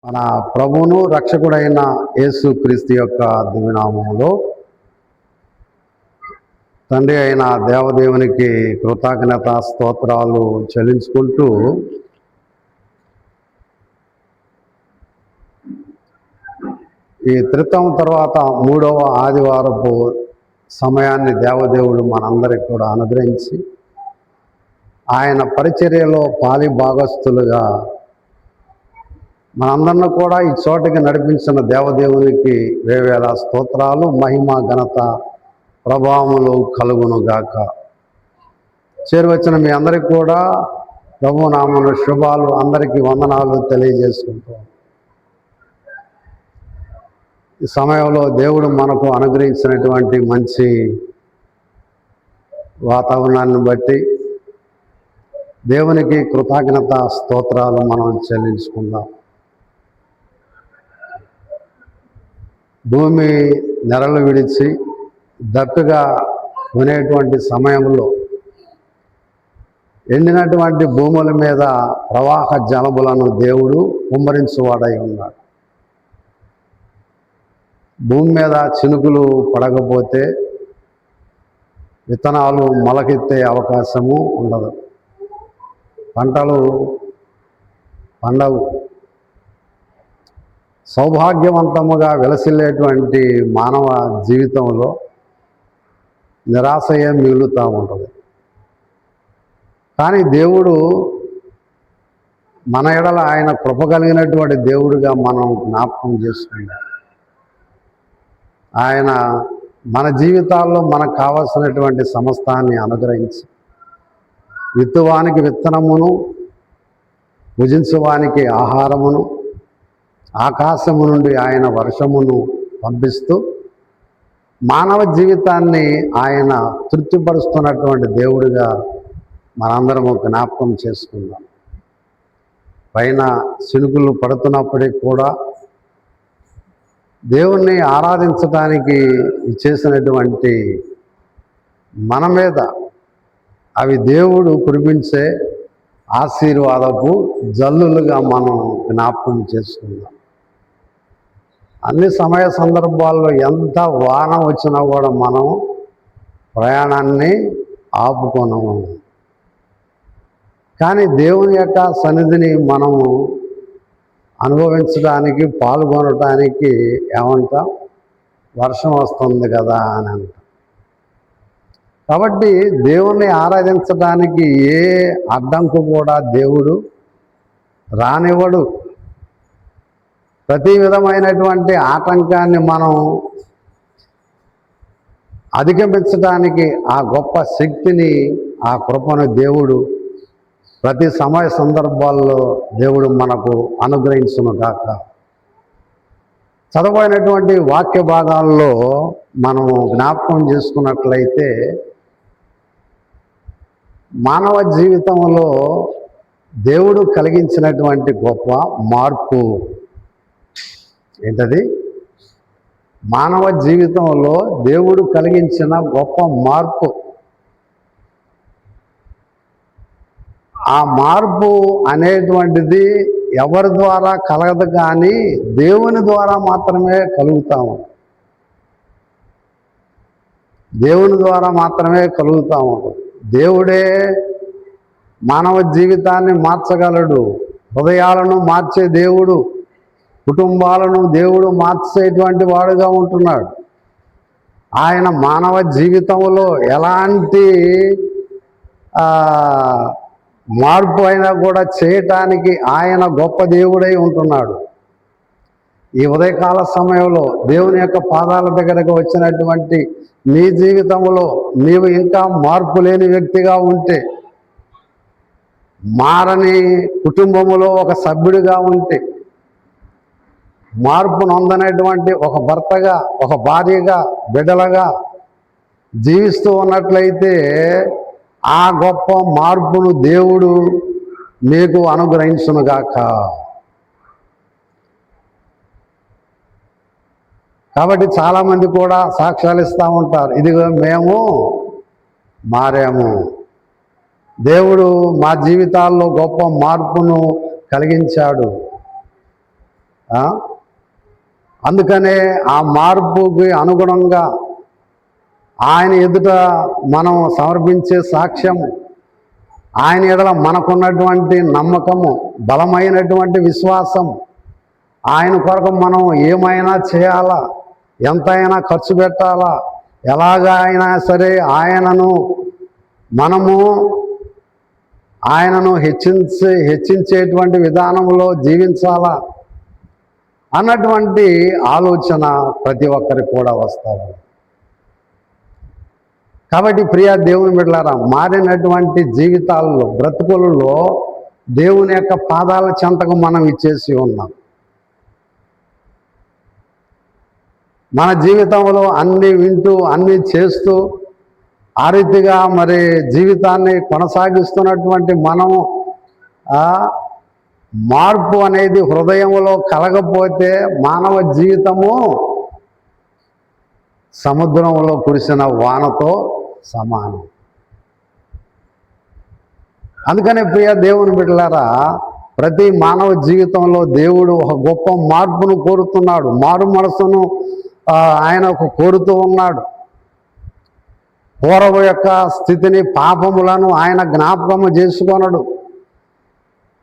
మన ప్రభువును రక్షకుడైన యేసు క్రీస్తు యొక్క దివ్యనామములో తండ్రి అయిన దేవదేవునికి కృతజ్ఞత స్తోత్రాలు చెల్లించుకుంటూ ఈ త్రిత్వం తర్వాత 3వ ఆదివారపు సమయాన్ని దేవదేవుడు మనందరికి కూడా అనుగ్రహించి ఆయన పరిచర్యలో పాలి భాగస్థులుగా మనందరిని కూడా ఈ చోటికి నడిపించిన దేవదేవునికి వేవేల స్తోత్రాలు, మహిమ, ఘనత, ప్రభావములు కలుగునుగాక. చేరువచ్చిన మీ అందరికీ కూడా ప్రభు నామమున శుభాలు, అందరికీ వందనాలు తెలియజేసుకుంటాం. ఈ సమయంలో దేవుడు మనకు అనుగ్రహించినటువంటి మంచి వాతావరణాన్ని బట్టి దేవునికి కృతజ్ఞత స్తోత్రాలు మనం చెల్లించుకుందాం. భూమి నెరలు విడిచి దప్పిగా కొనేటువంటి సమయంలో ఎండినటువంటి భూముల మీద ప్రవాహ జలములను దేవుడు కుమ్మరించువాడై ఉన్నాడు. భూమి మీద చినుకులు పడకపోతే విత్తనాలు మొలకెత్తే అవకాశము ఉండదు, పంటలు పండవు. సౌభాగ్యవంతముగా విలసిల్లేటువంటి మానవ జీవితంలో నిరాశయే మిగులుతూ ఉంటుంది. కానీ దేవుడు మన ఎడల ఆయన కృప కలిగినటువంటి దేవుడిగా మనం జ్ఞాపకం చేసుకుంటాం. ఆయన మన జీవితాల్లో మనకు కావలసినటువంటి సమస్తాన్ని అనుగ్రహించి విత్తువానికి విత్తనమును, భుజించువానికి ఆహారమును, ఆకాశము నుండి ఆయన వర్షమును పంపిస్తూ మానవ జీవితాన్ని ఆయన తృప్తిపరుస్తున్నటువంటి దేవుడిగా మనందరము జ్ఞాపకం చేసుకుందాం. పైన చినుకులు పడుతున్నప్పటికీ కూడా దేవుణ్ణి ఆరాధించడానికి చేసినటువంటి మన మీద అవి దేవుడు కురిపించే ఆశీర్వాదపు జల్లులుగా మనం జ్ఞాపకం చేసుకుందాం. అన్ని సమయ సందర్భాల్లో ఎంత వాన వచ్చినా కూడా మనం ప్రయాణాన్ని ఆపుకోనము. కానీ దేవుని యొక్క సన్నిధిని మనము అనుభవించడానికి, పాల్గొనటానికి ఏమంటాం, వర్షం వస్తుంది కదా అని అంటాం. కాబట్టి దేవుణ్ణి ఆరాధించడానికి ఏ అడ్డంకు కూడా దేవుడు రానివ్వడు. ప్రతి విధమైనటువంటి ఆటంకాన్ని మనం అధిగమించడానికి ఆ గొప్ప శక్తిని, ఆ కృపను దేవుడు ప్రతి సమయ సందర్భాల్లో దేవుడు మనకు అనుగ్రహించును గాక. చదవైనటువంటి వాక్య భాగాల్లో మనం జ్ఞాపకం చేసుకున్నట్లయితే మానవ జీవితంలో దేవుడు కలిగించినటువంటి గొప్ప మార్పు ఏంటది? మానవ జీవితంలో దేవుడు కలిగించిన గొప్ప మార్పు. ఆ మార్పు అనేటువంటిది ఎవరి ద్వారా కలగదు, కానీ దేవుని ద్వారా మాత్రమే కలుగుతాము. దేవుని ద్వారా మాత్రమే కలుగుతాము. దేవుడే మానవ జీవితాన్ని మార్చగలడు. హృదయాలను మార్చే దేవుడు, కుటుంబాలను దేవుడు మార్చేటువంటి వాడుగా ఉంటున్నాడు. ఆయన మానవ జీవితంలో ఎలాంటి మార్పు అయినా కూడా చేయటానికి ఆయన గొప్ప దేవుడై ఉంటున్నాడు. ఈ ఉదయకాల సమయంలో దేవుని యొక్క పాదాల దగ్గరకు వచ్చినటువంటి నీ జీవితంలో నీవు ఇంకా మార్పు లేని వ్యక్తిగా ఉంటే, మారని కుటుంబములో ఒక సభ్యుడిగా ఉంటే, మార్పు నొందనటువంటి ఒక భర్తగా, ఒక భార్యగా, బిడ్డలుగా జీవిస్తూ ఉన్నట్లయితే ఆ గొప్ప మార్పును దేవుడు మీకు అనుగ్రహించునుగాక. కాబట్టి చాలామంది కూడా సాక్ష్యాలు ఇస్తూ ఉంటారు, ఇదిగో మేము మారాము, దేవుడు మా జీవితాల్లో గొప్ప మార్పును కలిగించాడు. అందుకనే ఆ మార్పుకి అనుగుణంగా ఆయన ఎదుట మనం సమర్పించే సాక్ష్యం, ఆయన ఎడల మనకున్నటువంటి నమ్మకము, బలమైనటువంటి విశ్వాసం, ఆయన కొరకు మనం ఏమైనా చేయాలా, ఎంతైనా ఖర్చు పెట్టాలా, ఎలాగా అయినా సరే ఆయనను హెచ్చించేటువంటి విధానంలో జీవించాలా అన్నటువంటి ఆలోచన ప్రతి ఒక్కరికి కూడా వస్తుంది. కాబట్టి ప్రియ దేవుని బిడ్డలారా, మారినటువంటి జీవితాల్లో, బ్రతుకులలో దేవుని యొక్క పాదాల చెంతకు మనం ఇచ్చేసి ఉన్నాం. మన జీవితంలో అన్నీ వింటూ అన్నీ చేస్తూ ఆ రీతిగా మరి జీవితాన్ని కొనసాగిస్తున్నటువంటి మనం మార్పు అనేది హృదయంలో కలగపోతే మానవ జీవితము సముద్రంలో కురిసిన వానతో సమానం. అందుకనే ప్రియ దేవుని బిడ్డలారా, ప్రతి మానవ జీవితంలో దేవుడు ఒక గొప్ప మార్పును కోరుతున్నాడు. మారు మనసును ఆయన కోరుతూ ఉన్నాడు. పూర్వ యొక్క స్థితిని, పాపములను ఆయన జ్ఞాపకము చేసుకొనడు.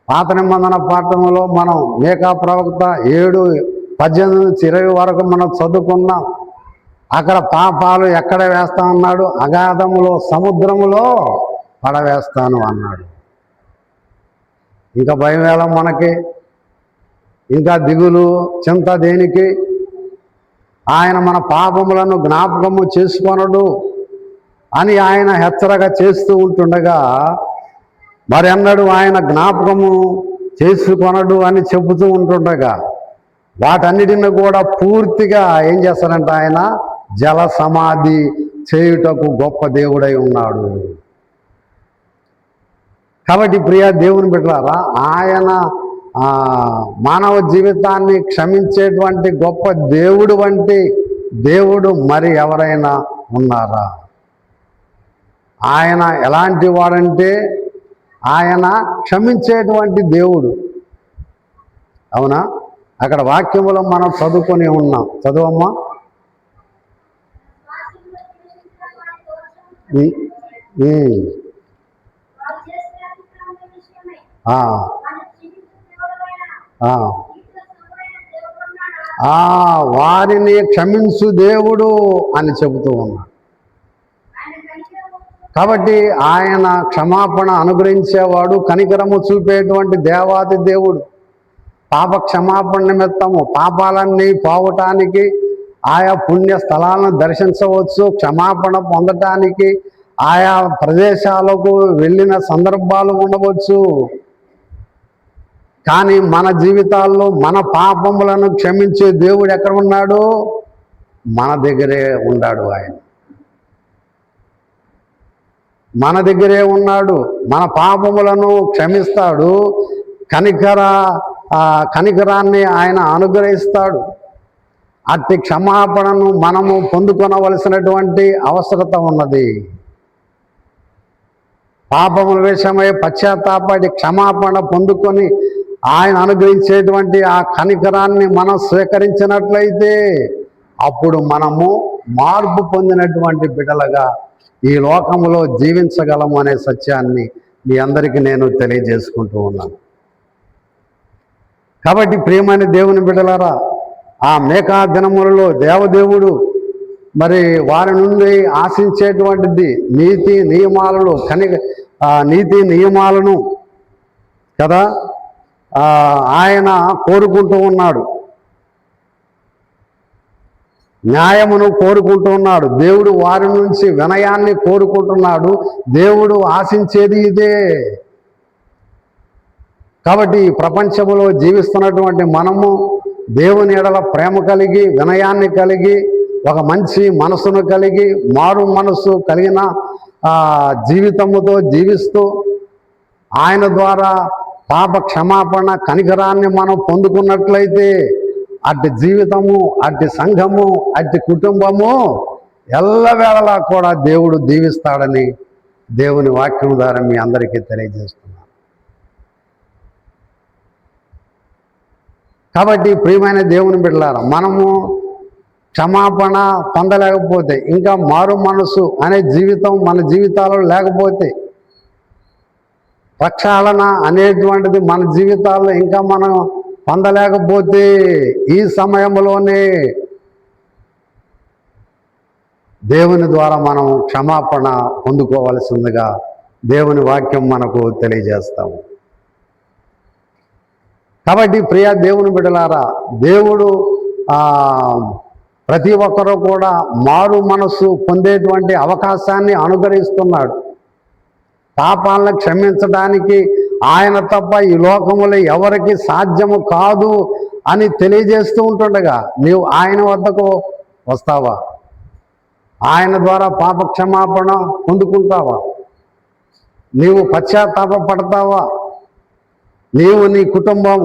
పాత నిబంధన పాఠంలో మనం మీకా ప్రవక్త 7:18-20 వరకు మనం చదువుకున్నాం. అక్కడ పాపాలు ఎక్కడ వేస్తా అన్నాడు? అగాధములో, సముద్రములో పడవేస్తాను అన్నాడు. ఇంకా భయం వేళ మనకి, ఇంకా దిగులు చింత దేనికి? ఆయన మన పాపములను జ్ఞాపకము చేసుకొనడు అని ఆయన హెచ్చరిక చేస్తూ ఉంటుండగా, మరి అన్నాడు ఆయన జ్ఞాపకము చేసుకొనడు అని చెబుతూ ఉంటుండగా, వాటన్నిటిని కూడా పూర్తిగా ఏం చేస్తారంటే ఆయన జల సమాధి చేయుటకు గొప్ప దేవుడై ఉన్నాడు. కాబట్టి ప్రియ దేవుని బిడ్డలారా, ఆయన మానవ జీవితాన్ని క్షమించేటువంటి గొప్ప దేవుడు వంటి దేవుడు మరి ఎవరైనా ఉన్నారా? ఆయన ఎలాంటి వాడంటే ఆయన క్షమించేటువంటి దేవుడు. అవునా? అక్కడ వాక్యములో మనం చదువుకొని ఉన్నాం. చదువమ్మా. వారిని క్షమించు దేవుడు అని చెబుతూ ఉన్నాడు. కాబట్టి ఆయన క్షమాపణ అనుగ్రహించేవాడు, కనికరము చూపేటువంటి దేవాది దేవుడు. పాప క్షమాపణ నిమిత్తము పాపాలన్నీ పోవటానికి ఆయా పుణ్య స్థలాలను దర్శించవచ్చు, క్షమాపణ పొందటానికి ఆయా ప్రదేశాలకు వెళ్ళిన సందర్భాలు ఉండవచ్చు. కానీ మన జీవితాల్లో మన పాపములను క్షమించే దేవుడు ఎక్కడ ఉన్నాడు? మన దగ్గరే ఉన్నాడు. ఆయన మన దగ్గరే ఉన్నాడు. మన పాపములను క్షమిస్తాడు. కనికరాన్ని ఆయన అనుగ్రహిస్తాడు. అట్టి క్షమాపణను మనము పొందుకొనవలసినటువంటి అవసరత ఉన్నది. పాపముల విషయమై పశ్చాత్తాపడి క్షమాపణ పొందుకొని ఆయన అనుగ్రహించేటువంటి ఆ కనికరాన్ని మనం స్వీకరించినట్లయితే అప్పుడు మనము మార్పు పొందినటువంటి బిడ్డలుగా ఈ లోకములో జీవించగలము అనే సత్యాన్ని మీ అందరికీ నేను తెలియజేసుకుంటూ ఉన్నాను. కాబట్టి ప్రియమైన దేవుని బిడ్డలారా, ఆ మేకా దినములలో దేవదేవుడు మరి వారి నుండి ఆశించేటువంటిది నీతి నియమాలను కదా ఆయన కోరుకుంటూ ఉన్నాడు. న్యాయమును కోరుకుంటూ ఉన్నాడు. దేవుడు వారి నుంచి వినయాన్ని కోరుకుంటున్నాడు. దేవుడు ఆశించేది ఇదే. కాబట్టి ఈ ప్రపంచంలో జీవిస్తున్నటువంటి మనము దేవుని ఎడల ప్రేమ కలిగి, వినయాన్ని కలిగి, ఒక మంచి మనసును కలిగి, మారు మనసు కలిగిన జీవితముతో జీవిస్తూ ఆయన ద్వారా పాప క్షమాపణ కనికరాన్ని మనం పొందుకున్నట్లయితే అట్టి జీవితము, అట్టి సంఘము, అట్టి కుటుంబము ఎల్లవేళలా కూడా దేవుడు దీవిస్తాడని దేవుని వాక్యం ద్వారా మీ అందరికీ తెలియజేస్తున్నాను. కాబట్టి ప్రియమైన దేవుని బిడ్డలారా, మనము క్షమాపణ పొందలేకపోతే, ఇంకా మారు మనసు అనే జీవితం మన జీవితాల్లో లేకపోతే, ప్రక్షాళన అనేటువంటిది మన జీవితాల్లో ఇంకా మనం పొందలేకపోతే, ఈ సమయంలోనే దేవుని ద్వారా మనం క్షమాపణ పొందుకోవలసిందిగా దేవుని వాక్యం మనకు తెలియజేస్తాము. కాబట్టి ప్రియ దేవుని బిడ్డలారా, దేవుడు ప్రతి ఒక్కరూ కూడా మారు మనస్సు పొందేటువంటి అవకాశాన్ని అనుగ్రహిస్తున్నాడు. పాపాలను క్షమించడానికి ఆయన తప్ప ఈ లోకములో ఎవరికి సాధ్యము కాదు అని తెలియజేస్తూ ఉంటుండగా నీవు ఆయన వద్దకు వస్తావా? ఆయన ద్వారా పాప క్షమాపణ పొందుకుంటావా? నీవు పశ్చాత్తాప పడతావా? నీవు నీ కుటుంబం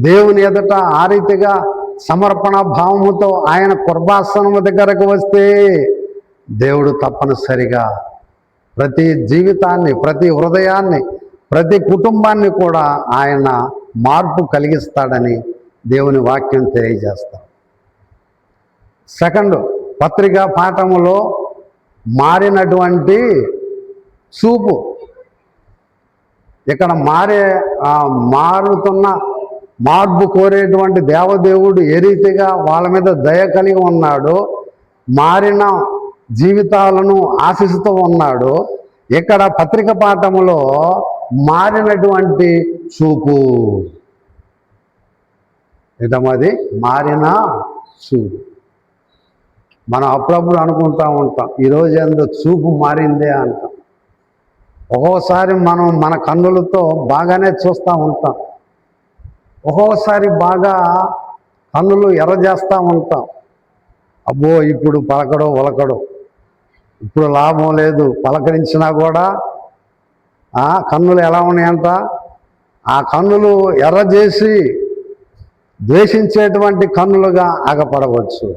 దేవుని ఎదుట ఆ రీతిగా సమర్పణ భావముతో ఆయన కృపాసనము దగ్గరకు వస్తే దేవుడు తప్పనిసరిగా ప్రతి జీవితాన్ని, ప్రతి హృదయాన్ని, ప్రతి కుటుంబాన్ని కూడా ఆయన మార్పు కలిగిస్తాడని దేవుని వాక్యం తెలియజేస్తాం. సెకండ్, పత్రికా పాఠములో మారినటువంటి చూపు. ఇక్కడ మారుతున్న మార్పు కోరేటువంటి దేవదేవుడు ఏ రీతిగా వాళ్ళ మీద దయ కలిగి ఉన్నాడో, మారిన జీవితాలను ఆశిస్తూ ఉన్నాడు. ఇక్కడ పత్రిక పాఠములో మారినటువంటి చూపు. ఇదమది మారిన చూపు. మనం అప్పుడప్పుడు అనుకుంటూ ఉంటాం, ఈరోజు ఏందో చూపు మారిందే అంటాం. ఒక్కోసారి మనం మన కన్నులతో బాగానే చూస్తూ ఉంటాం, ఒక్కోసారి బాగా కన్నులు ఎర్ర చేస్తూ ఉంటాం. అబ్బో ఇప్పుడు పలకడో ఉలకడో, ఇప్పుడు లాభం లేదు, పలకరించినా కూడా కన్నులు ఎలా ఉన్నాయంట, ఆ కన్నులు ఎర్ర చేసి ద్వేషించేటువంటి కన్నులుగా ఆగపడవచ్చు.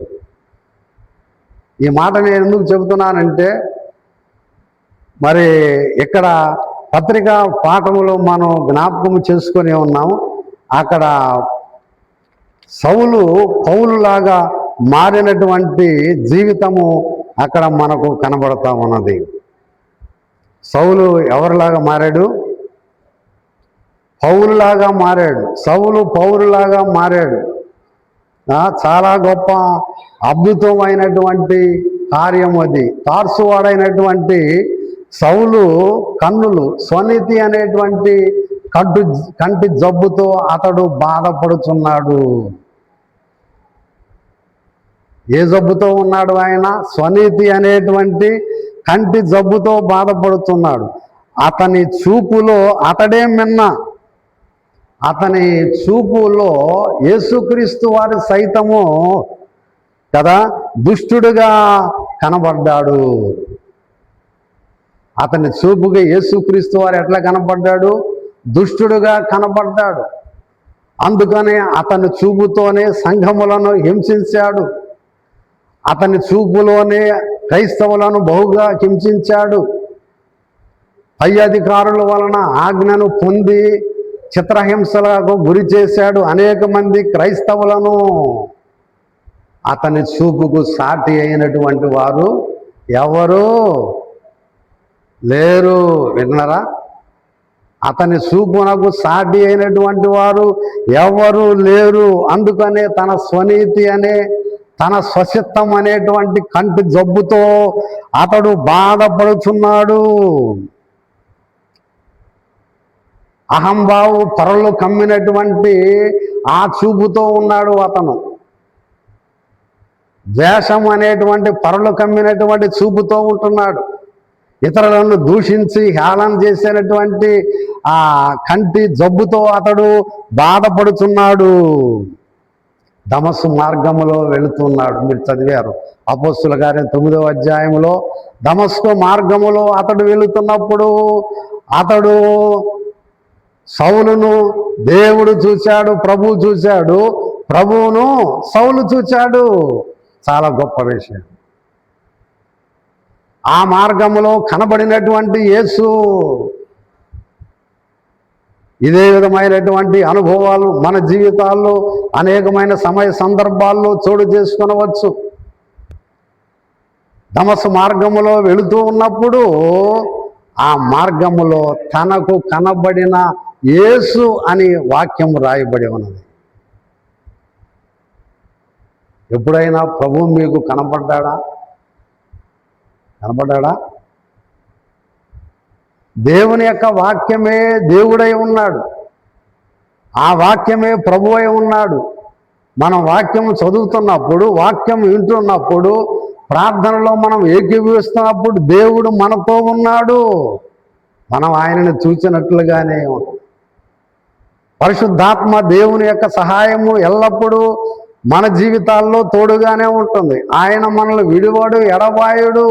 ఈ మాట నేను ఎందుకు చెబుతున్నానంటే, మరి ఇక్కడ పత్రికా పాఠములో మనం జ్ఞాపకం చేసుకొని ఉన్నాము. అక్కడ సౌలు పౌలులాగా మారినటువంటి జీవితము అక్కడ మనకు కనబడతా ఉన్నది. సౌలు ఎవరిలాగా మారాడు? పౌలులాగా మారాడు. సౌలు పౌరులాగా మారాడు. చాలా గొప్ప అద్భుతమైనటువంటి కార్యం అది. తార్సువాడైనటువంటి సౌలు కన్నులు స్వనీతి అనేటువంటి కంటి జబ్బుతో అతడు బాధపడుచున్నాడు. ఏ జబ్బుతో ఉన్నాడు ఆయన? స్వనీతి అనేటువంటి కంటి జబ్బుతో బాధపడుతున్నాడు. అతని చూపులో అతడే మిన్న. అతని చూపులో యేసుక్రీస్తు వారి సైతము కదా దుష్టుడుగా కనబడ్డాడు. అతని చూపుగా యేసుక్రీస్తు వారు ఎట్లా కనబడ్డాడు? దుష్టుడుగా కనబడ్డాడు. అందుకనే అతని చూపుతోనే సంఘములను హింసించాడు. అతని చూపులోనే క్రైస్తవులను బహుగా హింసించాడు. పై అధికారుల వలన ఆజ్ఞను పొంది చిత్రహింసలకు గురి చేశాడు అనేక మంది క్రైస్తవులను. అతని చూపుకు సాటి అయినటువంటి వారు ఎవరు లేరు. విన్నారా? అతని చూపునకు సాటి అయినటువంటి వారు ఎవరు లేరు. అందుకనే తన స్వనీతి అనే, తన స్వచిత్తం అనేటువంటి కంటి జబ్బుతో అతడు బాధపడుచున్నాడు. అహంభావు పొరలు కమ్మినటువంటి ఆ చూపుతో ఉన్నాడు అతను. ద్వేషం అనేటువంటి పొరలు కమ్మినటువంటి చూపుతో ఉంటున్నాడు. ఇతరులను దూషించి హేళన చేసేటువంటి ఆ కంటి జబ్బుతో అతడు బాధపడుచున్నాడు. దమస్సు మార్గములో వెళుతున్నాడు. మీరు చదివారు అపోస్తుల కార్యం 9వ అధ్యాయంలో. దమస్కు మార్గములో అతడు వెళుతున్నప్పుడు అతడు సౌలును దేవుడు చూశాడు, ప్రభువు చూశాడు, ప్రభువును సౌలు చూశాడు. చాలా గొప్ప విషయం. ఆ మార్గములో కనబడినటువంటి యేసు ఇదే విధమైనటువంటి అనుభవాలు మన జీవితాల్లో అనేకమైన సమయ సందర్భాల్లో చోటు చేసుకొనవచ్చు. దమస్కు మార్గములో వెళుతూ ఉన్నప్పుడు ఆ మార్గములో తనకు కనబడిన యేసు అని వాక్యం రాయబడి ఉన్నది. ఎప్పుడైనా ప్రభువు మీకు కనబడ్డాడా? దేవుని యొక్క వాక్యమే దేవుడై ఉన్నాడు. ఆ వాక్యమే ప్రభువై ఉన్నాడు. మనం వాక్యం చదువుతున్నప్పుడు, వాక్యం వింటున్నప్పుడు, ప్రార్థనలో మనం ఏకీభవిస్తున్నప్పుడు దేవుడు మనతో ఉన్నాడు. మనం ఆయనను చూచినట్లుగానే ఉన్నాం. పరిశుద్ధాత్మ దేవుని యొక్క సహాయము ఎల్లప్పుడూ మన జీవితాల్లో తోడుగానే ఉంటుంది. ఆయన మనల్ని విడివాడు, ఎడబాయుడు.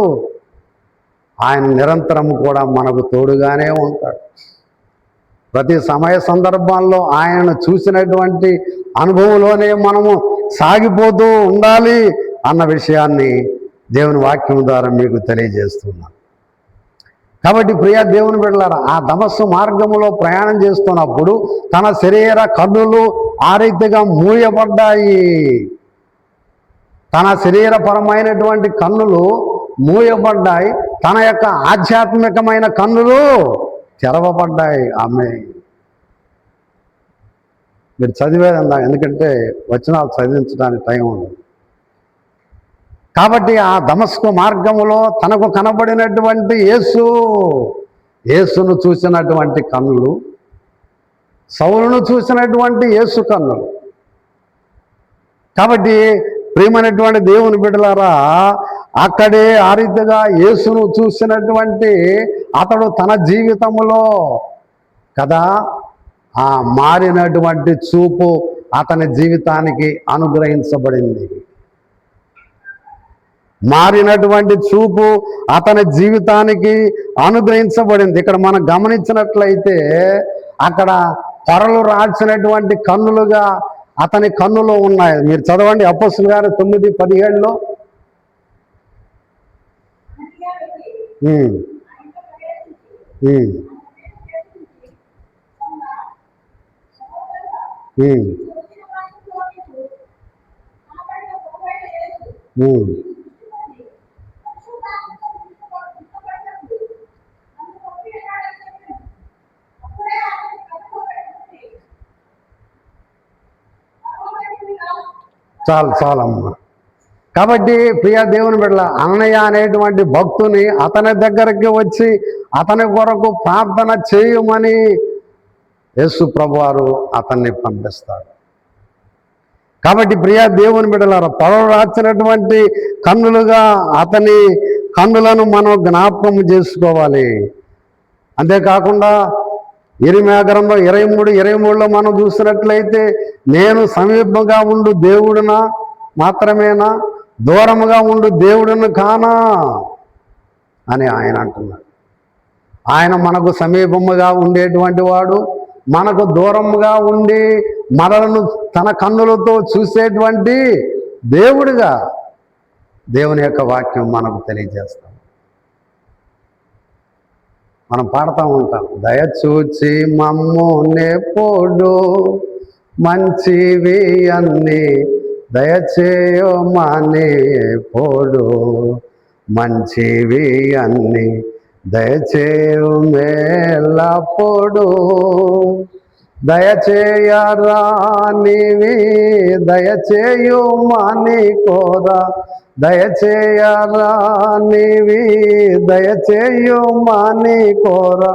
ఆయన నిరంతరం కూడా మనకు తోడుగానే ఉంటాడు. ప్రతి సమయ సందర్భాల్లో ఆయనను చూసినటువంటి అనుభవంలోనే మనము సాగిపోతూ ఉండాలి అన్న విషయాన్ని దేవుని వాక్యం ద్వారా మీకు తెలియజేస్తున్నాను. కాబట్టి ప్రియ దేవుని బిడ్డలారా, ఆ దమస్సు మార్గములో ప్రయాణం చేస్తున్నప్పుడు తన శరీర కన్నులు ఆ రీతిగా మూయబడ్డాయి. తన శరీరపరమైనటువంటి కన్నులు మూయబడ్డాయి. తన యొక్క ఆధ్యాత్మికమైన కన్నులు తెరవబడ్డాయి. ఆమె మీరు చదివేదన్నా, ఎందుకంటే వచనాలు చదివించడానికి టైం ఉంది. కాబట్టి ఆ దమస్కు మార్గములో తనకు కనబడినటువంటి యేసును చూసినటువంటి కన్నులు, సౌలును చూసినటువంటి యేసు కన్నులు. కాబట్టి ప్రియమైనటువంటి దేవుని బిడ్డలారా, అక్కడే ఆ రీతిగా యేసును చూసినటువంటి అతడు తన జీవితములో కదా ఆ మారినటువంటి చూపు అతని జీవితానికి అనుగ్రహించబడింది. మారినటువంటి చూపు అతని జీవితానికి అనుగ్రహించబడింది. ఇక్కడ మనం గమనించినట్లయితే అక్కడ పొరలు రాల్చినటువంటి కన్నులుగా అతని కన్నులో ఉన్నాయి. మీరు చదవండి, అపోస్తలుల గారు 9:17. చాలమ్మ. కాబట్టి ప్రియ దేవుని బిడ్డల, అన్నయ్య అనేటువంటి భక్తుని అతని దగ్గరికి వచ్చి అతని కొరకు ప్రార్థన చేయమని యేసు ప్రభువారు అతన్ని పంపిస్తాడు. కాబట్టి ప్రియ దేవుని బిడ్డలారా, పొరలు రాచినటువంటి కన్నులుగా అతని కన్నులను మనం జ్ఞాపకం చేసుకోవాలి. అంతేకాకుండా ఇర్మీయా గ్రంథం 23:23లో మనం చూసినట్లయితే, నేను సమీపంగా ఉండు దేవుడునా మాత్రమేనా, దూరముగా ఉండు దేవుడును కానా అని ఆయన అంటున్నాడు. ఆయన మనకు సమీపముగా ఉండేటువంటి వాడు, మనకు దూరముగా ఉండి మనలను తన కన్నులతో చూసేటువంటి దేవుడిగా దేవుని యొక్క వాక్యం మనకు తెలియజేస్తాం. మనం పాడుతూ ఉంటాం, దయచూచి మమ్మునెప్పుడు మంచివి అన్ని దయచేయమని, ఎప్పుడు మంచివి అన్ని దయచేయు మేలప్పుడు, దయచేయరానివి దయచేయుమని కోరా, దయచేయరానివి దయచేయుమని కోరా,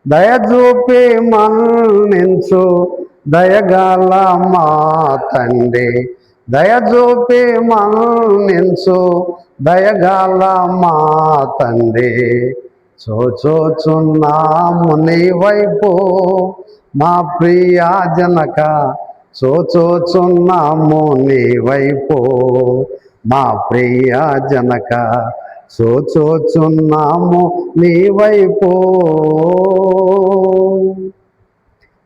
దయచూపి మన్నించు దయగల మా తండ్రి, దయచూపి మన్నించు దయగల మా తండ్రి, చూచుచున్నాము నీ వైపు మా ప్రియా జనక, చూచుచున్నాము నీ వైపు మా ప్రియా జనక, చూచుచున్నాము నీ వైపు.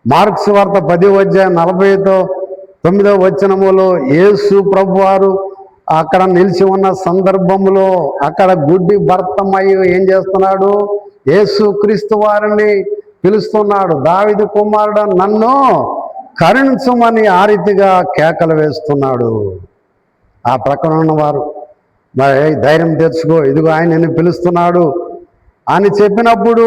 మార్కు సువార్త 10:49 యేసు ప్రభువారు అక్కడ నిలిచి ఉన్న సందర్భంలో అక్కడ గుడ్డి భర్తమయ్య ఏం చేస్తున్నాడు? యేసు క్రీస్తు వారిని పిలుస్తున్నాడు. దావీదు కుమారుడు నన్ను కరుణించమని ఆ రీతిగా కేకలు వేస్తున్నాడు. ఆ ప్రక్కన ఉన్నవారు మరి ధైర్యం తెచ్చుకో, ఇదిగో ఆయన నిన్ను పిలుస్తున్నాడు అని చెప్పినప్పుడు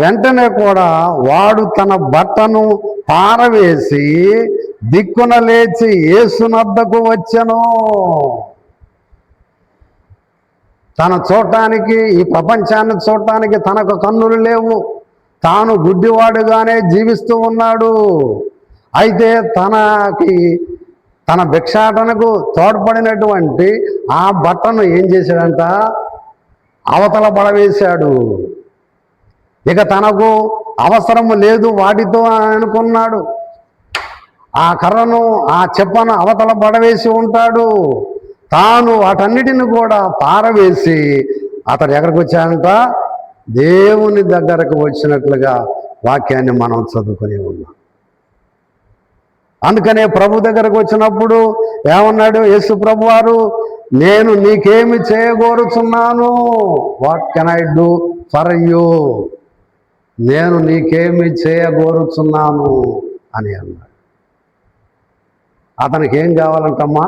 వెంటనే కూడా వాడు తన బట్టను పారవేసి దిక్కున లేచి యేసునద్దకు వచ్చెను. తన చూడటానికి, ఈ ప్రపంచాన్ని చూడటానికి తనకు కన్నులు లేవు. తాను గుడ్డివాడుగానే జీవిస్తూ ఉన్నాడు. అయితే తన భిక్షాటనకు తోడ్పడినటువంటి ఆ బట్టను ఏం చేశాడంట? అవతల పడవేశాడు. ఇక తనకు అవసరము లేదు వాటితో అనుకున్నాడు. ఆ కర్రను, ఆ చెప్పను అవతల పడవేసి ఉంటాడు. తాను వాటన్నిటిని కూడా పారవేసి అతడు ఎక్కడికి వచ్చాడంట? దేవుని దగ్గరకు వచ్చినట్లుగా వాక్యాన్ని మనం చదువుకుని ఉన్నాం. అందుకనే ప్రభు దగ్గరకు వచ్చినప్పుడు ఏమన్నాడు యేసు ప్రభు వారు? నేను నీకేమి చేయగోరుచున్నాను? What can I do for you? నేను నీకేమి చేయగోరుచున్నాను అని అన్నాడు. అతనికి ఏం కావాలంటమ్మా?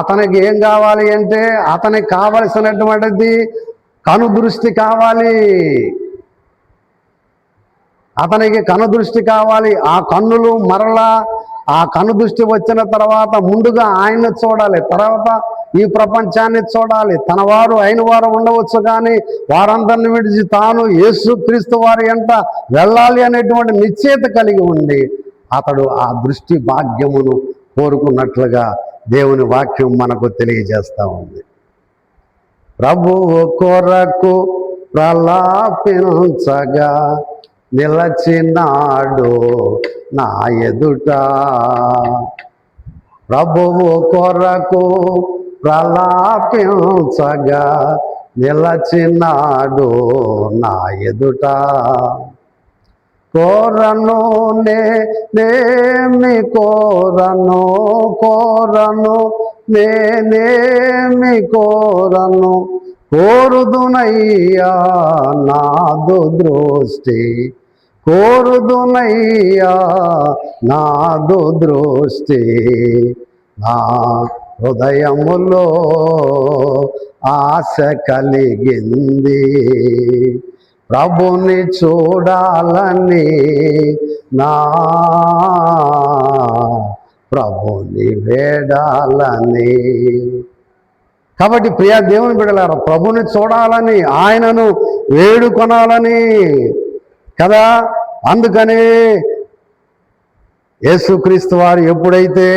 అతనికి ఏం కావాలి అంటే, అతనికి కావలసినటువంటిది కనుదృష్టి కావాలి. అతనికి కనుదృష్టి కావాలి. ఆ కన్నులు మరలా ఆ కనుదృష్టి వచ్చిన తర్వాత ముందుగా ఆయన్ని చూడాలి, తర్వాత ఈ ప్రపంచాన్ని చూడాలి. తన వారు అయిన వారు ఉండవచ్చు, కానీ వారందరిని విడిచి తాను యేసు క్రీస్తు వారి వెంట వెళ్ళాలి అనేటువంటి నిశ్చయిత కలిగి ఉండి అతడు ఆ దృష్టి భాగ్యమును కోరుకున్నట్లుగా దేవుని వాక్యం మనకు తెలియజేస్తూ ఉంది. ప్రభువు కొరకు ప్రలాపించగా నిలచినాడు నా ఎదుట. ప్రభువు కొరకు ప్రలాపించగా నిలచినాడు నా ఎదుట. కోరను నేనేమి కోరను, కోరను నేనేమి కోరను, కోరుదునయ్యా నాదు దృష్టి, కోరుదునయ్యా నాదు దృష్టి. నా హృదయములో ఆశ కలిగింది, ప్రభుని చూడాలని, నా ప్రభుని వేడాలని. కాబట్టి ప్రియ దేవుని బిడ్డలారా, ప్రభుని చూడాలని, ఆయనను వేడుకొనాలని కదా. అందుకని యేసుక్రీస్తు వారు ఎప్పుడైతే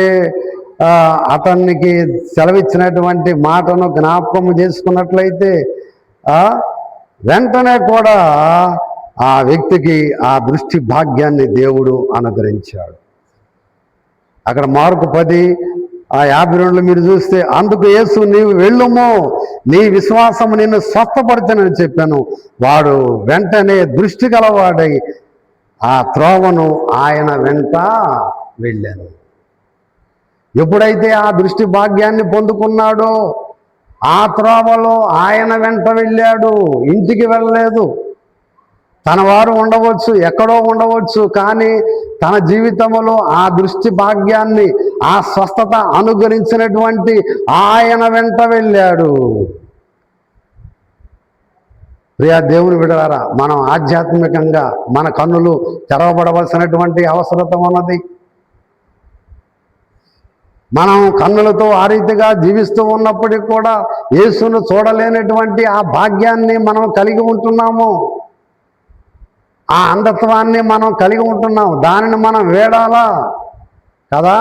అతనికి సెలవిచ్చినటువంటి మాటను జ్ఞాపకం చేసుకున్నట్లయితే వెంటనే కూడా ఆ వ్యక్తికి ఆ దృష్టి భాగ్యాన్ని దేవుడు అనుగ్రహించాడు. అక్కడ మార్కు 10:52 మీరు చూస్తే, అందుకు యేసు నీవు వెళ్ళుము, నీ విశ్వాసము నిన్ను స్వస్థపరచనని చెప్పాను. వాడు వెంటనే దృష్టి గలవాడై ఆ త్రోవను ఆయన వెంట వెళ్ళాను. ఎప్పుడైతే ఆ దృష్టి భాగ్యాన్ని పొందుకున్నాడో ఆ త్రోవలో ఆయన వెంట వెళ్ళాడు. ఇంటికి వెళ్ళలేదు. తన వారు ఉండవచ్చు, ఎక్కడో ఉండవచ్చు, కానీ తన జీవితంలో ఆ దృష్టి భాగ్యాన్ని, ఆ స్వస్థత అనుగ్రహించినటువంటి ఆయన వెంట వెళ్ళాడు. ప్రియ దేవుని బిడ్డలారా, మనం ఆధ్యాత్మికంగా మన కన్నులు తెరవబడవలసినటువంటి అవసరత ఉన్నది. మనం కన్నులతో ఆ రీతిగా జీవిస్తూ ఉన్నప్పటికీ కూడా యేసును చూడలేనటువంటి ఆ భాగ్యాన్ని మనం కలిగి ఉంటున్నాము. ఆ అంధత్వాన్ని మనం కలిగి ఉంటున్నాం. దానిని మనం వేడాలా కదా.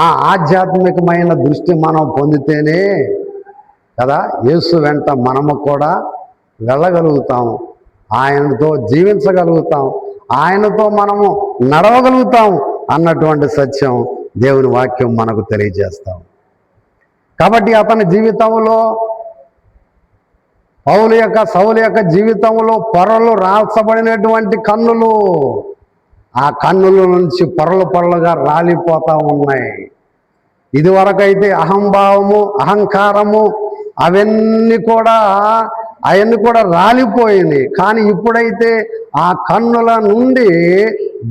ఆ ఆధ్యాత్మికమైన దృష్టి మనం పొందితేనే కదా యేసు వెంట మనము కూడా వెళ్ళగలుగుతాం, ఆయనతో జీవించగలుగుతాం, ఆయనతో మనము నడవగలుగుతాం అన్నటువంటి సత్యం దేవుని వాక్యం మనకు తెలియజేస్తాం. కాబట్టి అతని జీవితంలో, సౌలు యొక్క జీవితంలో పొరలు రాల్చబడినటువంటి కన్నులు, ఆ కన్నుల నుంచి పొరలుగా రాలిపోతూ ఉన్నాయి. ఇదివరకైతే అహంభావము, అహంకారము అవన్నీ కూడా అవన్నీ కూడా రాలిపోయినాయి. కానీ ఇప్పుడైతే ఆ కన్నుల నుండి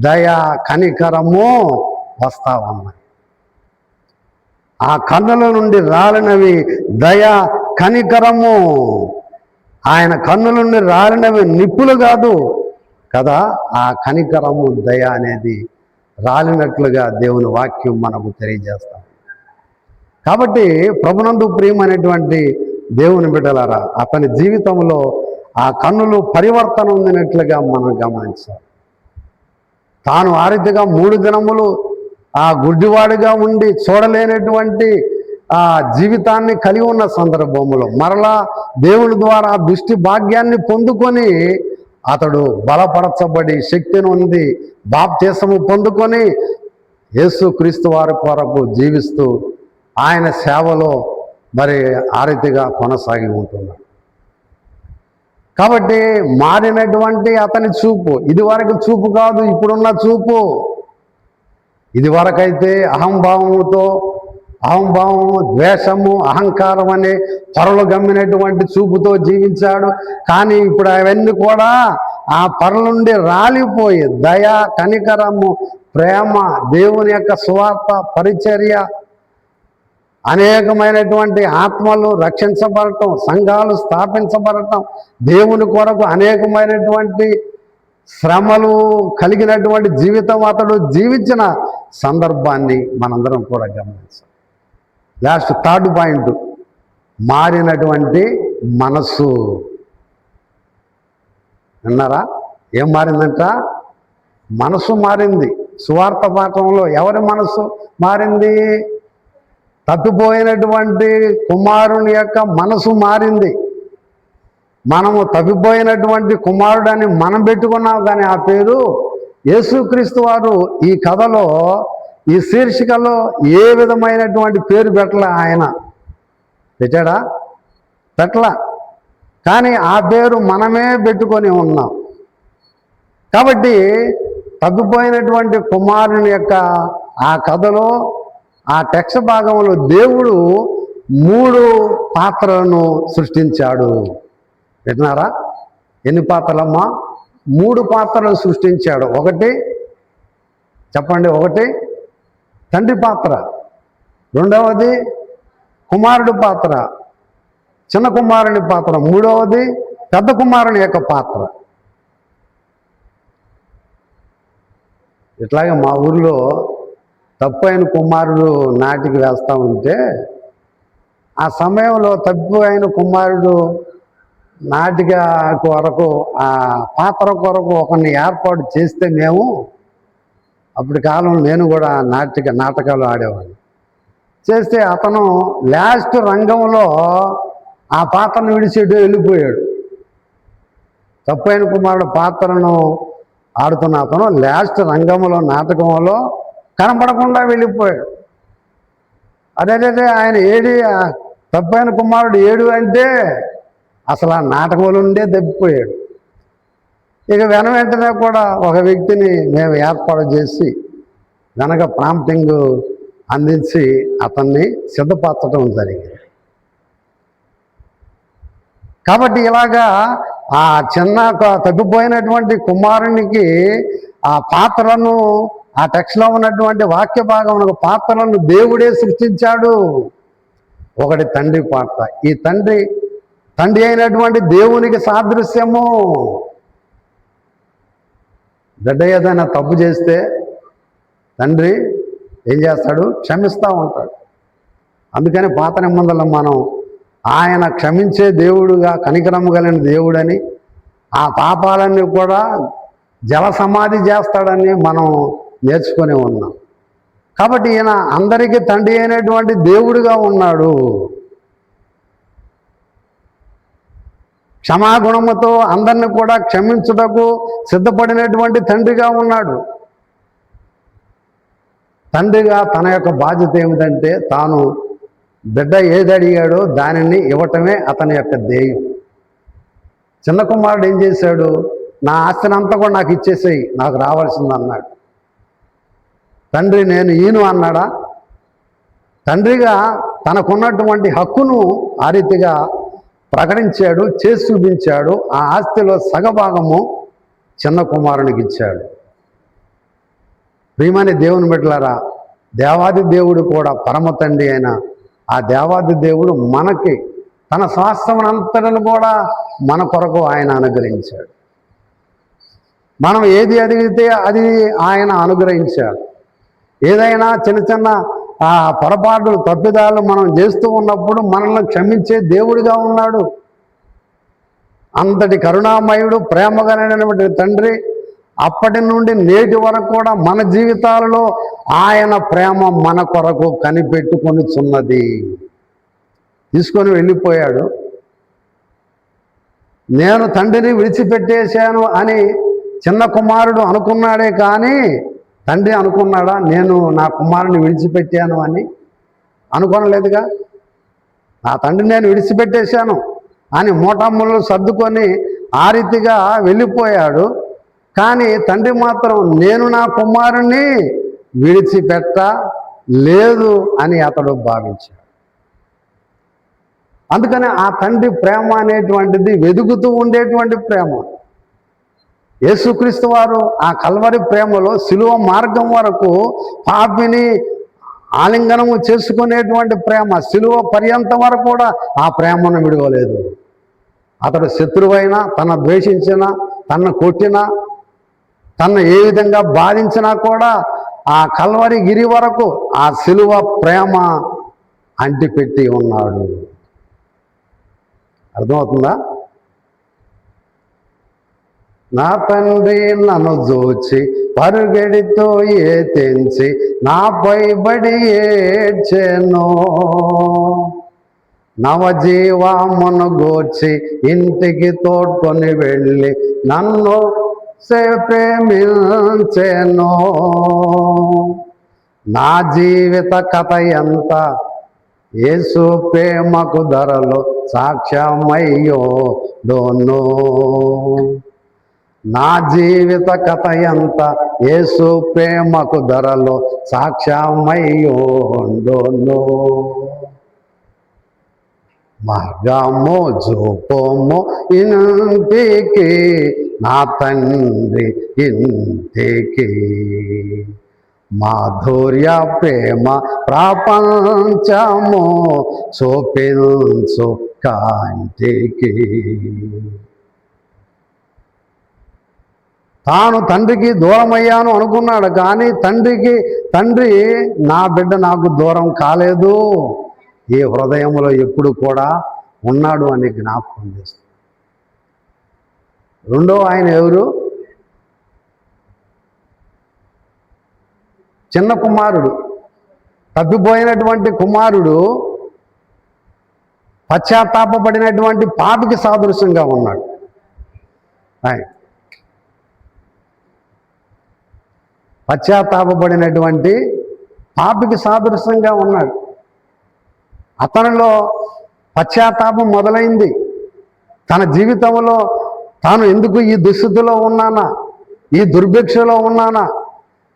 దయ కనికరము వస్తా ఉన్నాయి. ఆ కన్నుల నుండి రాలినవి దయ కనికరము. ఆయన కన్నుల నుండి రాలినవి నిప్పులు కాదు కదా, ఆ కనికరము దయ అనేది రాలినట్లుగా దేవుని వాక్యం మనకు తెలియజేస్తాం. కాబట్టి ప్రభునందు ప్రియమైనటువంటి దేవుని బిడ్డలారా, అతని జీవితంలో ఆ కన్నులు పరివర్తన ఉందినట్లుగా మనం గమనించాలి. తాను ఆ రీతిగా 3 దినములు ఆ గుడ్డివాడిగా ఉండి చూడలేనటువంటి ఆ జీవితాన్ని కలిగి ఉన్న సందర్భంలో మరలా దేవుని ద్వారా దృష్టి భాగ్యాన్ని పొందుకొని అతడు బలపరచబడి శక్తిని ఉంది బాప్తిసము పొందుకొని యేసుక్రీస్తు వారి కొరకు జీవిస్తూ ఆయన సేవలో మరి ఆ రీతిగా కొనసాగి ఉంటున్నాడు. కాబట్టి మారినటువంటి అతని చూపు ఇదివరకు చూపు కాదు, ఇప్పుడున్న చూపు. ఇదివరకైతే అహంభావము, ద్వేషము, అహంకారం అనే పొరలు గమ్మినటువంటి చూపుతో జీవించాడు. కానీ ఇప్పుడు అవన్నీ కూడా ఆ పొరల నుండి రాలిపోయి దయ, కనికరము, ప్రేమ, దేవుని యొక్క సువార్త పరిచర్య, అనేకమైనటువంటి ఆత్మలు రక్షించబడటం, సంఘాలు స్థాపించబడటం, దేవుని కొరకు అనేకమైనటువంటి శ్రమలు కలిగినటువంటి జీవితం అతడు జీవించిన సందర్భాన్ని మనందరం కూడా గమనించాం. లాస్ట్ 3rd పాయింట్, మారినటువంటి మనస్సు. విన్నారా? ఏం మారిందంట? మనసు మారింది. సువార్త పాఠంలో ఎవరి మనసు మారింది? తప్పిపోయినటువంటి కుమారుని యొక్క మనసు మారింది. మనము తప్పిపోయినటువంటి కుమారుడని మనం పెట్టుకున్నాం, కానీ ఆ పేరు యేసుక్రీస్తు వారు ఈ కథలో ఈ శీర్షికలో ఏ విధమైనటువంటి పేరు పెట్టలే. ఆయన పెట్టాడా? పెట్టలా. కానీ ఆ పేరు మనమే పెట్టుకొని ఉన్నాం. కాబట్టి తప్పిపోయినటువంటి కుమారుని యొక్క ఆ కథలో ఆ టెక్స్ట్ భాగంలో దేవుడు 3 పాత్రలను సృష్టించాడు. విన్నారా? ఎన్ని పాత్రలమ్మా? 3 పాత్రలు సృష్టించాడు. ఒకటి చెప్పండి. ఒకటి తండ్రి పాత్ర, రెండవది కుమారుడి పాత్ర, చిన్న కుమారుని పాత్ర, మూడవది పెద్ద కుమారుని యొక్క పాత్ర. ఇట్లాగే మా ఊర్లో తప్పైన కుమారుడు నాటికి వేస్తూ ఉంటే ఆ సమయంలో తప్పిపోయిన కుమారుడు నాటిక కొరకు ఆ పాత్ర కొరకు ఒకరిని ఏర్పాటు చేస్తే మేము అప్పటి కాలంలో నేను కూడా నాటకాలు ఆడేవాడిని. చేస్తే అతను లాస్ట్ రంగంలో ఆ పాత్రను విడిచేటు వెళ్ళిపోయాడు. తప్పైన కుమారుడు పాత్రను ఆడుతున్న అతను లాస్ట్ రంగంలో నాటకంలో కనపడకుండా వెళ్ళిపోయాడు. అదే ఆయన ఏడి తప్పైన కుమారుడు ఏడు అంటే అసలు ఆ నాటకంలో ఉండే తప్పిపోయాడు. ఇక వెంటనే కూడా ఒక వ్యక్తిని మేము ఏర్పాటు చేసి వెనక ప్రాంప్టింగ్ అందించి అతన్ని సిద్ధపరచడం జరిగింది. కాబట్టి ఇలాగా ఆ చిన్న తప్పిపోయినటువంటి కుమారునికి ఆ పాత్రను, ఆ టెక్స్ట్లో ఉన్నటువంటి వాక్య భాగంలో పాత్రలను దేవుడే సృష్టించాడు. ఒకటి తండ్రి పాత్ర. ఈ తండ్రి అయినటువంటి దేవునికి సాదృశ్యము. బిడ్డ ఏదైనా తప్పు చేస్తే తండ్రి ఏం చేస్తాడు? క్షమిస్తూ ఉంటాడు. అందుకని పాత నిబంధనలో మనం ఆయన క్షమించే దేవుడుగా, కనికరము కలిగిన దేవుడని, ఆ పాపాలన్నీ కూడా జల సమాధి చేస్తాడని మనం నేర్చుకొని ఉన్నాం. కాబట్టి ఈయన అందరికీ తండ్రి అయినటువంటి దేవుడుగా ఉన్నాడు. క్షమాగుణముతో అందరిని కూడా క్షమించుటకు సిద్ధపడినటువంటి తండ్రిగా ఉన్నాడు. తండ్రిగా తన యొక్క బాధ్యత ఏమిటంటే తాను బిడ్డ ఏది అడిగాడో దానిని ఇవ్వటమే అతని యొక్క ధ్యేయం. చిన్న కుమారుడు ఏం చేశాడు? నా ఆస్తిని అంతా కూడా నాకు ఇచ్చేసేయి, నాకు రావాల్సింది అన్నాడు. తండ్రి నేను ఈను అన్నాడా? తండ్రిగా తనకున్నటువంటి హక్కును ఆ రీతిగా ప్రకటించాడు, చేసి చూపించాడు. ఆ ఆస్తిలో సగభాగము చిన్న కుమారునికి ఇచ్చాడు. ప్రియమైన దేవుని బిడ్డలారా, దేవాది దేవుడు కూడా పరమ తండ్రి అయిన ఆ దేవాది దేవుడు మనకి తన స్వాస్థ్యమునంతటిని కూడా మన కొరకు ఆయన అనుగ్రహించాడు. మనం ఏది అడిగితే అది ఆయన అనుగ్రహించాడు. ఏదైనా చిన్న చిన్న పొరపాట్లు తప్పిదాలు మనం చేస్తూ ఉన్నప్పుడు మనల్ని క్షమించే దేవుడిగా ఉన్నాడు. అంతటి కరుణామయుడు, ప్రేమగలైనటువంటి తండ్రి అప్పటి నుండి నేటి వరకు కూడా మన జీవితాలలో ఆయన ప్రేమ మన కొరకు కనిపెట్టుకొనిచున్నది. తీసుకొని వెళ్ళిపోయాడు. నేను తండ్రిని విడిచిపెట్టేశాను అని చిన్న కుమారుడు అనుకున్నాడే కానీ తండ్రి అనుకున్నాడా నేను నా కుమారుని విడిచిపెట్టాను అని? అనుకోనలేదుగా. నా తండ్రిని నేను విడిచిపెట్టేశాను అని మోటాముళ్ళు సర్దుకొని ఆ రీతిగా వెళ్ళిపోయాడు. కానీ తండ్రి మాత్రం నేను నా కుమారుణ్ణి విడిచిపెట్ట లేదు అని అతడు భావించాడు. అందుకని ఆ తండ్రి ప్రేమ అనేటువంటిది వెదుగుతూ ఉండేటువంటి ప్రేమ. యేసుక్రీస్తు వారు ఆ కల్వరి ప్రేమలో శిలువ మార్గం వరకు పాపిని ఆలింగనము చేసుకునేటువంటి ప్రేమ, శిలువ పర్యంతం వరకు కూడా ఆ ప్రేమను విడవలేదు. అతడు శత్రువైనా, తన ద్వేషించినా, తనను కొట్టినా, తనను ఏ విధంగా బాధించినా కూడా ఆ కల్వరి గిరి వరకు ఆ శిలువ ప్రేమ అంటిపెట్టి ఉన్నాడు. అర్థమవుతుందా? నా తండ్రి నన్ను జోచి పరుగెడితో తెంచి నాపై బడి ఏడ్చెను, నవజీవమును గూర్చి ఇంటికి తోడ్కొని వెళ్ళి నన్ను ప్రేమించెను. నా జీవిత కథ ఎంత యేసు ప్రేమకు ధరలో సాక్ష్యమయ్యో డోను. నా జీవిత కథ ఎంత యేసు ప్రేమకు ధరలో సాక్ష్యమయ్యో డోను. మార్గము చూపుము ఇంటికి, నా తండ్రి ఇంటికి, మాధుర్య ప్రేమ ప్రపంచము చూపించు కాంటికి. తాను తండ్రికి దూరమయ్యాను అనుకున్నాడు, కానీ తండ్రి నా బిడ్డ నాకు దూరం కాలేదు, ఈ హృదయంలో ఎప్పుడు కూడా ఉన్నాడు అని జ్ఞాపకం చేస్తాడు. రెండో ఆయన ఎవరు? చిన్న కుమారుడు, తప్పిపోయినటువంటి కుమారుడు, పశ్చాత్తాపడినటువంటి పాపికి సాదృశ్యంగా ఉన్నాడు. పశ్చాత్తాపడినటువంటి పాపికి సాదృశ్యంగా ఉన్నాడు. అతనిలో పశ్చాత్తాపం మొదలైంది. తన జీవితంలో తాను ఎందుకు ఈ దుస్థితిలో ఉన్నానా, ఈ దుర్భిక్షలో ఉన్నానా,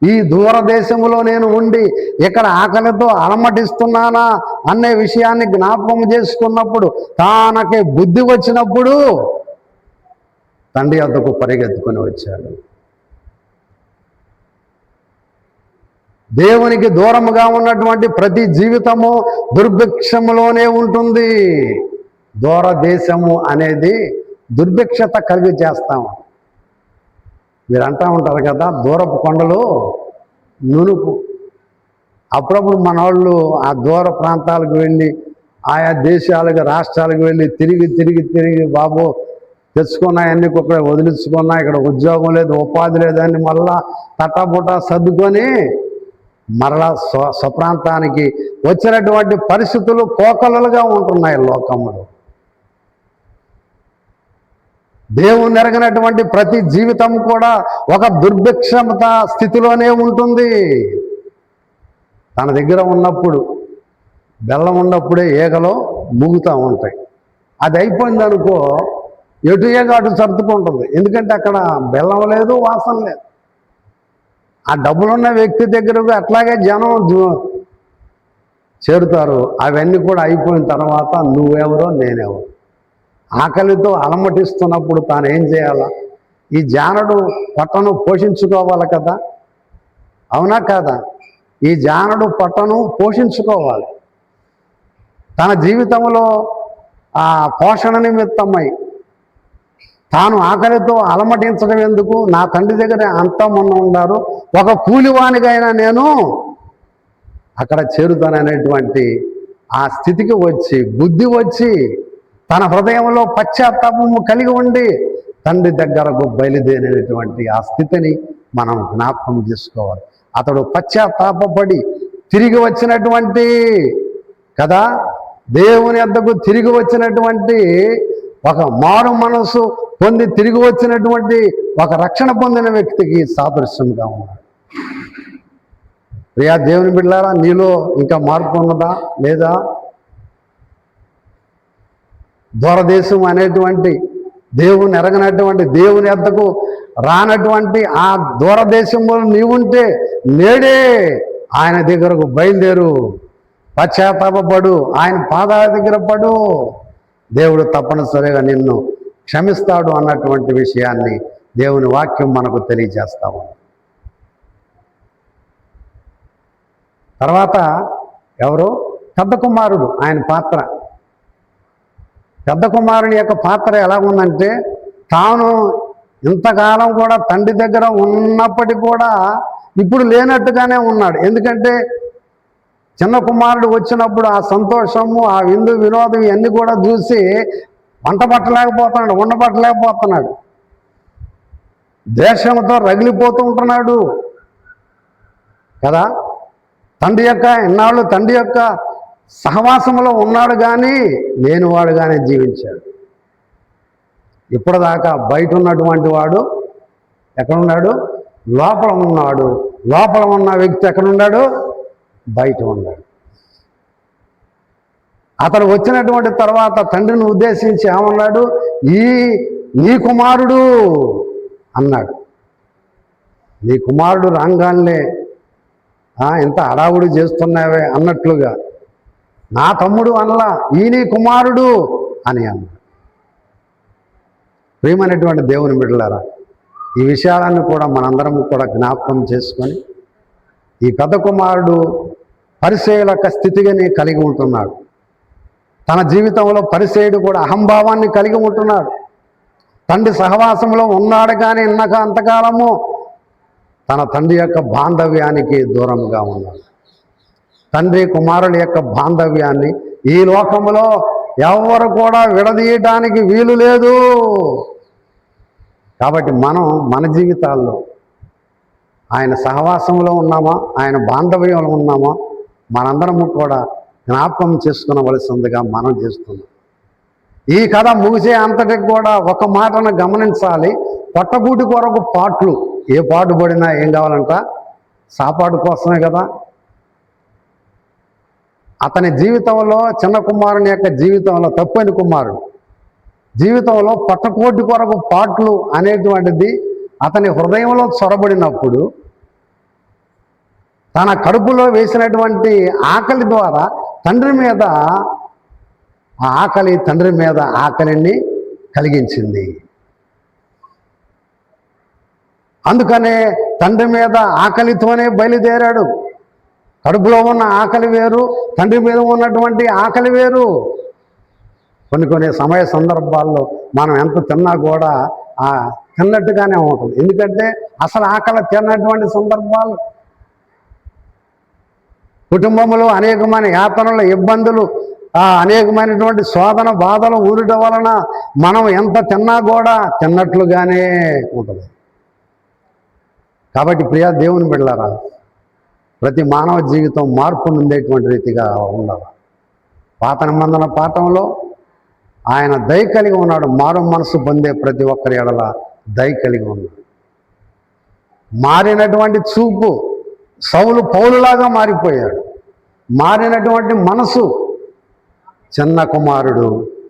ఈ దూరదేశంలో నేను ఉండి ఇక్కడ ఆకలితో అలమటిస్తున్నానా అనే విషయాన్ని జ్ఞాపకం చేసుకున్నప్పుడు, తానకి బుద్ధి వచ్చినప్పుడు తండ్రి వద్దకు పరిగెత్తుకొని వచ్చాడు. దేవునికి దూరముగా ఉన్నటువంటి ప్రతి జీవితము దుర్భిక్షములోనే ఉంటుంది. దూరదేశము అనేది దుర్భిక్షత కలిగి చేస్తాము. మీరు అంటూ ఉంటారు కదా, దూరపు కొండలు నునుపు. అప్పుడప్పుడు మన వాళ్ళు ఆ దూర ప్రాంతాలకు వెళ్ళి, ఆయా దేశాలకు, రాష్ట్రాలకు వెళ్ళి తిరిగి బాబు తెచ్చుకున్నాయన్నీ ఇక్కడ వదిలించుకున్నా, ఇక్కడ ఉద్యోగం లేదు, ఉపాధి లేదని మళ్ళా తటాబుటా సర్దుకొని మరలా స్వప్రాంతానికి వచ్చినటువంటి పరిస్థితులు కోకొల్లలుగా ఉంటున్నాయి లోకంలో. దేవుని ఎరగినటువంటి ప్రతి జీవితం కూడా ఒక దుర్భిక్షత స్థితిలోనే ఉంటుంది. తన దగ్గర ఉన్నప్పుడు, బెల్లం ఉన్నప్పుడే ఈగలో మూగుతూ ఉంటాయి. అది అయిపోయింది అనుకో, ఎటు ఈగ అటు సర్దుకుంటుంది. ఎందుకంటే అక్కడ బెల్లం లేదు, వాసన లేదు. ఆ డబ్బులున్న వ్యక్తి దగ్గరకు అట్లాగే జనం చేరుతారు. అవన్నీ కూడా అయిపోయిన తర్వాత నువ్వెవరో నేనెవరో. ఆకలితో అలమటిస్తున్నప్పుడు తాను ఏం చేయాలా? ఈ జానడు పొట్టను పోషించుకోవాలి కదా, అవునా కాదా? ఈ జానడు పొట్టను పోషించుకోవాలి. తన జీవితంలో ఆ పోషణ నిమిత్తమై తాను ఆకలితో అలమటించడం ఎందుకు? నా తండ్రి దగ్గర అంతమంది ఉన్నారు, ఒక కూలివానికైనా నేను అక్కడ చేరుతాననేటువంటి ఆ స్థితికి వచ్చి, బుద్ధి వచ్చి, తన హృదయంలో పశ్చాత్తాపము కలిగి ఉండి తండ్రి దగ్గరకు బయలుదేరినటువంటి ఆ స్థితిని మనం జ్ఞాపకం చేసుకోవాలి. అతడు పశ్చాత్తాపడి తిరిగి వచ్చినటువంటి కదా, దేవుని వద్దకు తిరిగి వచ్చినటువంటి ఒక మారు మనసు పొంది తిరిగి వచ్చినటువంటి ఒక రక్షణ పొందిన వ్యక్తికి సాదృశ్యంగా ఉన్నాడు. ప్రియా దేవుని బిడ్డలారా, నీలో ఇంకా మార్పు ఉన్నదా లేదా? దూరదేశం అనేటువంటి దేవుని ఎరగనటువంటి, దేవుని వద్దకు రానటువంటి ఆ దూరదేశంలో నీవుంటే నేడే ఆయన దగ్గరకు బయలుదేరు, పశ్చాత్తాపడు, ఆయన పాదాల దగ్గర పడు. దేవుడు తప్పనిసరిగా నిన్ను క్షమిస్తాడు అన్నటువంటి విషయాన్ని దేవుని వాక్యం మనకు తెలియజేస్తాము. తర్వాత ఎవరు? పెద్ద కుమారుడు. ఆయన పాత్ర, పెద్ద కుమారుని యొక్క పాత్ర ఎలా ఉందంటే, తాను ఇంతకాలం కూడా తండ్రి దగ్గర ఉన్నప్పటికీ కూడా ఇప్పుడు లేనట్టుగానే ఉన్నాడు. ఎందుకంటే చిన్న కుమారుడు వచ్చినప్పుడు ఆ సంతోషము, ఆ విందు వినోదం ఇవన్నీ కూడా చూసి ఉండబట్టలేకపోతున్నాడు. దేశంతో రగిలిపోతూ ఉంటున్నాడు కదా. తండ్రి యొక్క ఇన్నాళ్ళు తండ్రి యొక్క సహవాసంలో ఉన్నాడు కానీ లేనివాడు కానీ జీవించాడు. ఇప్పటిదాకా బయట ఉన్నటువంటి వాడు ఎక్కడున్నాడు? లోపల ఉన్నాడు. లోపల ఉన్న వ్యక్తి ఎక్కడున్నాడు? బయట ఉన్నాడు. అతడు వచ్చినటువంటి తర్వాత తండ్రిని ఉద్దేశించి ఏమన్నాడు? నీ కుమారుడు అన్నాడు. నీ కుమారుడు రాగానే ఎంత హడావుడి చేస్తున్నావే అన్నట్లుగా, నా తమ్ముడు అనలా, నీ కుమారుడు అని అన్నాడు. ప్రియమైనటువంటి దేవుని బిడ్డలారా, ఈ విషయాలను కూడా మనందరం కూడా జ్ఞాపకం చేసుకొని, ఈ పెద్ద కుమారుడు పరిచయుల స్థితిగానే కలిగి ఉంటున్నాడు. తన జీవితంలో పరిచయుడు కూడా అహంభావాన్ని కలిగి ఉంటున్నాడు. తండ్రి సహవాసంలో ఉన్నాడు కానీ అంతకాలము తన తండ్రి యొక్క బాంధవ్యానికి దూరంగా ఉన్నాడు. తండ్రి కుమారుల యొక్క బాంధవ్యాన్ని ఈ లోకంలో ఎవరు కూడా విడదీయటానికి వీలు లేదు. కాబట్టి మనం మన జీవితాల్లో ఆయన సహవాసంలో ఉన్నామా, ఆయన బాంధవ్యంలో ఉన్నామా, మనందరము కూడా జ్ఞాపకం చేసుకునవలసిందిగా మనం చేస్తున్నాం. ఈ కథ ముగిసే అంతటికి కూడా ఒక మాటను గమనించాలి. పొట్టగూటి కొరకు పాటలు, ఏ పాటు పడినా ఏం కావాలంట? సాపాటు కోసమే కదా. అతని జీవితంలో, చిన్న కుమారుని యొక్క జీవితంలో, తప్పని కుమారుడు జీవితంలో పొట్టకోటి కొరకు పాటలు అనేటువంటిది అతని హృదయంలో చొరబడినప్పుడు, తన కడుపులో వేసినటువంటి ఆకలి ద్వారా తండ్రి మీద తండ్రి మీద ఆకలిని కలిగించింది. అందుకనే తండ్రి మీద ఆకలితోనే బయలుదేరాడు. కడుపులో ఉన్న ఆకలి వేరు, తండ్రి మీద ఉన్నటువంటి ఆకలి వేరు. కొన్ని సమయ సందర్భాల్లో మనం ఎంత తిన్నా కూడా తిన్నట్టుగానే ఉంటుంది. ఎందుకంటే అసలు ఆకలి తిన్నటువంటి సందర్భాలు, కుటుంబంలో అనేకమైన యాతనలు, ఇబ్బందులు, అనేకమైనటువంటి శోధన బాధలు ఊరటం వలన మనం ఎంత తిన్నా కూడా తిన్నట్లుగానే ఉంటుంది. కాబట్టి ప్రియా దేవుని బిడ్డలారా, ప్రతి మానవ జీవితం మార్పు పొందేటువంటి రీతిగా ఉండాలి. పాత నిబంధన పాఠంలో ఆయన దయ కలిగి ఉన్నాడు. మారు మనసు పొందే ప్రతి ఒక్కరి ఎడల దయ కలిగి ఉన్నాడు. మారినటువంటి చూపు, సౌలు పౌలులాగా మారిపోయాడు. మారినటువంటి మనసు, చిన్న కుమారుడు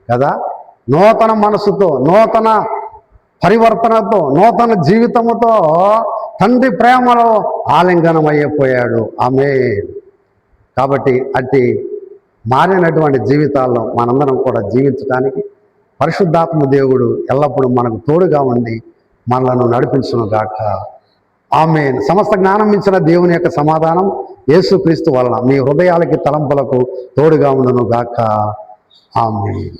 కదా, నూతన మనసుతో, నూతన పరివర్తనతో, నూతన జీవితముతో తండ్రి ప్రేమలో ఆలింగనమైపోయాడు. ఆమేన్. కాబట్టి అట్టి మారినటువంటి జీవితాల్లో మనందరం కూడా జీవించడానికి పరిశుద్ధాత్మ దేవుడు ఎల్లప్పుడూ మనకు తోడుగా ఉండి మనలను నడిపించును గాక. ఆమేన్. సమస్త జ్ఞానం ఇచ్చిన దేవుని యొక్క సమాధానం యేసుక్రీస్తు వలన మీ హృదయాలకి తలంపులకు తోడుగా ఉండును గాక. ఆమేన్.